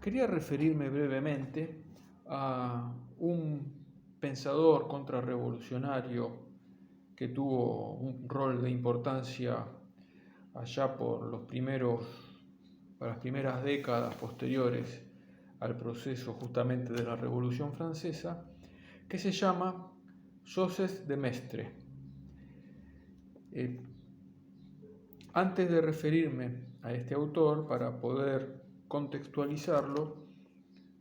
Quería referirme brevemente a un pensador contrarrevolucionario que tuvo un rol de importancia allá por las primeras décadas posteriores al proceso justamente de la Revolución Francesa, que se llama Joseph de Maistre. Antes de referirme a este autor, para poder contextualizarlo,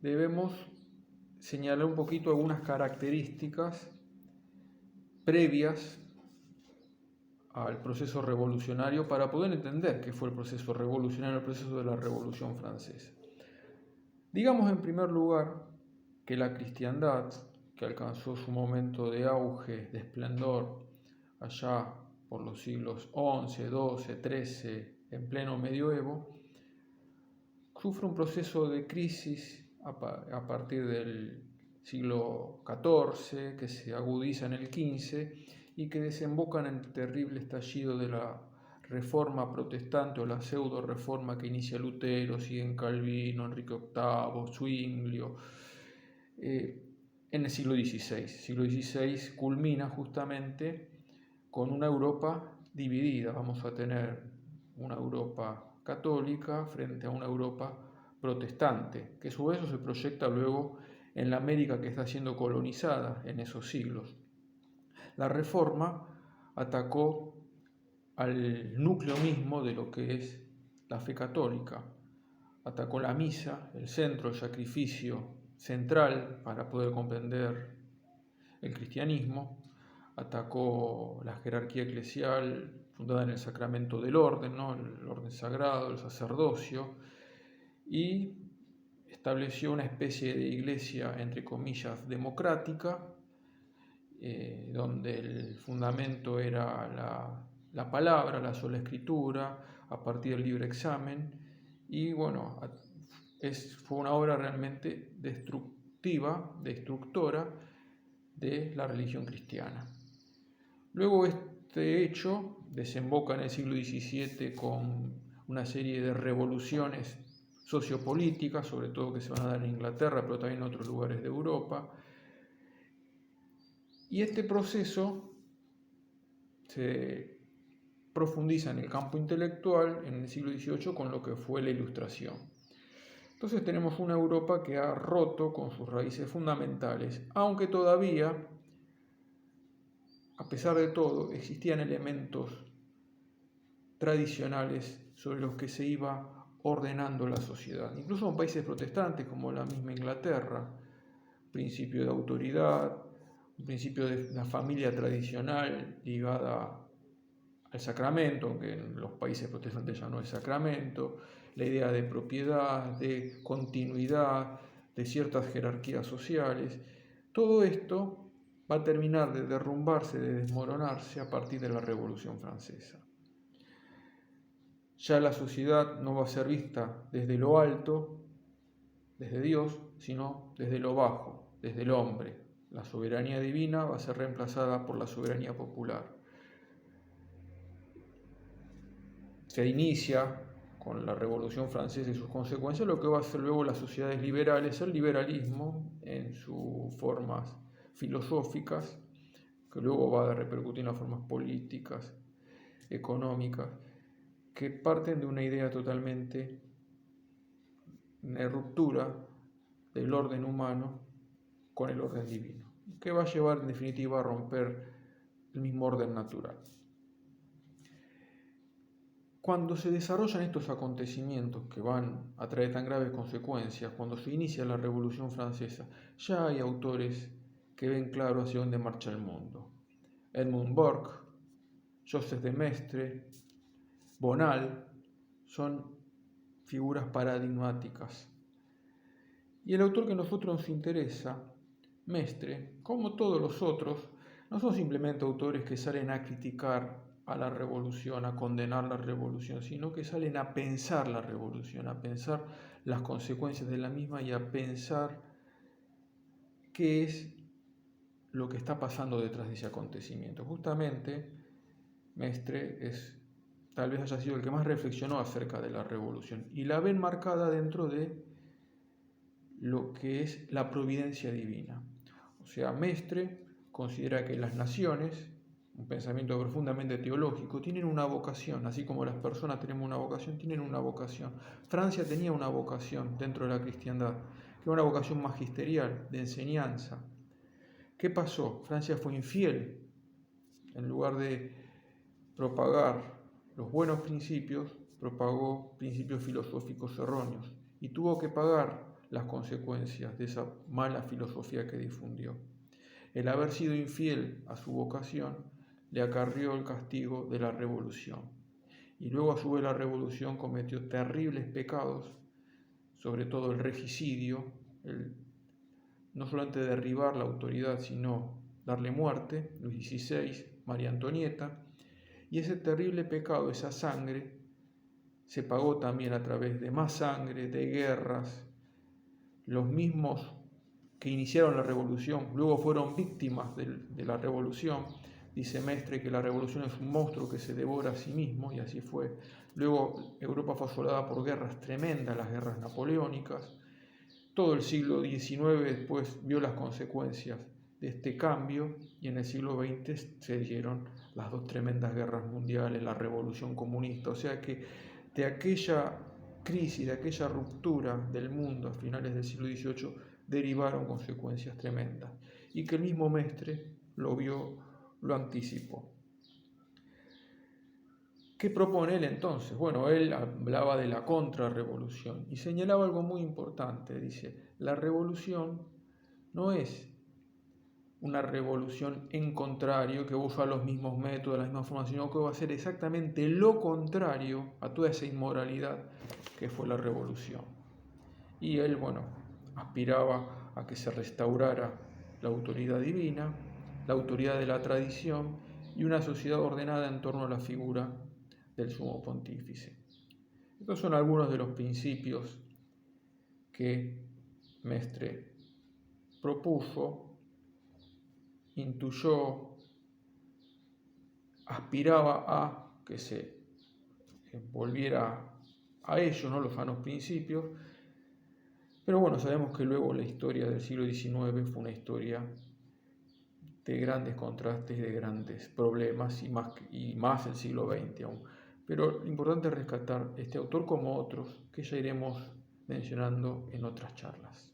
debemos señalar un poquito algunas características previas al proceso revolucionario para poder entender qué fue el proceso revolucionario, el proceso de la Revolución Francesa. Digamos en primer lugar que la cristiandad, que alcanzó su momento de auge, de esplendor, allá por los siglos XI, XII, XIII, en pleno medioevo, sufre un proceso de crisis a partir del siglo XIV, que se agudiza en el XV y que desemboca en el terrible estallido de la reforma protestante o la pseudo reforma que inicia Lutero, siguen Calvino, Enrique VIII, Zwinglio, en el siglo XVI. El siglo XVI culmina justamente con una Europa dividida. Vamos a tener una Europa católica frente a una Europa protestante, que a su vez se proyecta luego en la América que está siendo colonizada en esos siglos. La Reforma atacó al núcleo mismo de lo que es la fe católica, atacó la misa, el centro, el sacrificio central para poder comprender el cristianismo, atacó la jerarquía eclesial fundada en el sacramento del orden, ¿no? El orden sagrado, el sacerdocio, y estableció una especie de iglesia, entre comillas, democrática, donde el fundamento era la palabra, la sola escritura, a partir del libre examen, y bueno, fue una obra realmente destructora de la religión cristiana. Luego este hecho desemboca en el siglo XVII con una serie de revoluciones sociopolíticas, sobre todo que se van a dar en Inglaterra, pero también en otros lugares de Europa. Y este proceso se profundiza en el campo intelectual en el siglo XVIII con lo que fue la Ilustración. Entonces tenemos una Europa que ha roto con sus raíces fundamentales, aunque todavía, a pesar de todo, existían elementos tradicionales sobre los que se iba ordenando la sociedad. Incluso en países protestantes como la misma Inglaterra, principio de autoridad, un principio de la familia tradicional ligada al sacramento, aunque en los países protestantes ya no es sacramento, la idea de propiedad, de continuidad, de ciertas jerarquías sociales. Todo esto va a terminar de derrumbarse, de desmoronarse a partir de la Revolución Francesa. Ya la sociedad no va a ser vista desde lo alto, desde Dios, sino desde lo bajo, desde el hombre. La soberanía divina va a ser reemplazada por la soberanía popular. Se inicia con la Revolución Francesa y sus consecuencias lo que va a ser luego las sociedades liberales, el liberalismo en sus formas filosóficas, que luego va a repercutir en las formas políticas, económicas, que parten de una idea totalmente de ruptura del orden humano con el orden divino, que va a llevar en definitiva a romper el mismo orden natural. Cuando se desarrollan estos acontecimientos que van a traer tan graves consecuencias, cuando se inicia la Revolución Francesa, ya hay autores que ven claro hacia dónde marcha el mundo. Edmund Burke, Joseph de Maistre, Bonal, son figuras paradigmáticas. Y el autor que a nosotros nos interesa, Maistre, como todos los otros, no son simplemente autores que salen a criticar a la revolución, a condenar la revolución, sino que salen a pensar la revolución, a pensar las consecuencias de la misma y a pensar qué es lo que está pasando detrás de ese acontecimiento. Justamente, Maistre tal vez haya sido el que más reflexionó acerca de la revolución y la ve enmarcada dentro de lo que es la providencia divina. O sea, Mestre considera que las naciones, un pensamiento profundamente teológico, tienen una vocación, así como las personas tenemos una vocación, tienen una vocación. Francia tenía una vocación dentro de la cristiandad, que era una vocación magisterial, de enseñanza. ¿Qué pasó? Francia fue infiel. En lugar de propagar los buenos principios, propagó principios filosóficos erróneos y tuvo que pagar las consecuencias de esa mala filosofía que difundió. El haber sido infiel a su vocación le acarrió el castigo de la revolución. Y luego a su vez la revolución cometió terribles pecados, sobre todo el regicidio, no solamente derribar la autoridad, sino darle muerte, Luis XVI, María Antonieta, y ese terrible pecado, esa sangre, se pagó también a través de más sangre, de guerras. Los mismos que iniciaron la revolución luego fueron víctimas de la revolución. Dice Mestre que la revolución es un monstruo que se devora a sí mismo, y así fue. Luego Europa fue asolada por guerras tremendas, las guerras napoleónicas. Todo el siglo XIX después vio las consecuencias de este cambio, y en el siglo XX se dieron las dos tremendas guerras mundiales, la revolución comunista. O sea que de aquella crisis, de aquella ruptura del mundo a finales del siglo XVIII, derivaron consecuencias tremendas, y que el mismo Mestre lo vio, lo anticipó. ¿Qué propone él entonces? Bueno, él hablaba de la contrarrevolución y señalaba algo muy importante. Dice, la revolución no es una revolución en contrario, que usa los mismos métodos, la misma forma, sino que va a ser exactamente lo contrario a toda esa inmoralidad que fue la revolución. Y él, bueno, aspiraba a que se restaurara la autoridad divina, la autoridad de la tradición y una sociedad ordenada en torno a la figura del sumo pontífice. Estos son algunos de los principios que Mestre propuso, intuyó, aspiraba a que se volviera a ellos, ¿no?, los sanos principios. Pero bueno, sabemos que luego la historia del siglo XIX fue una historia de grandes contrastes y de grandes problemas, y más el siglo XX aún. Pero lo importante es rescatar este autor como otros que ya iremos mencionando en otras charlas.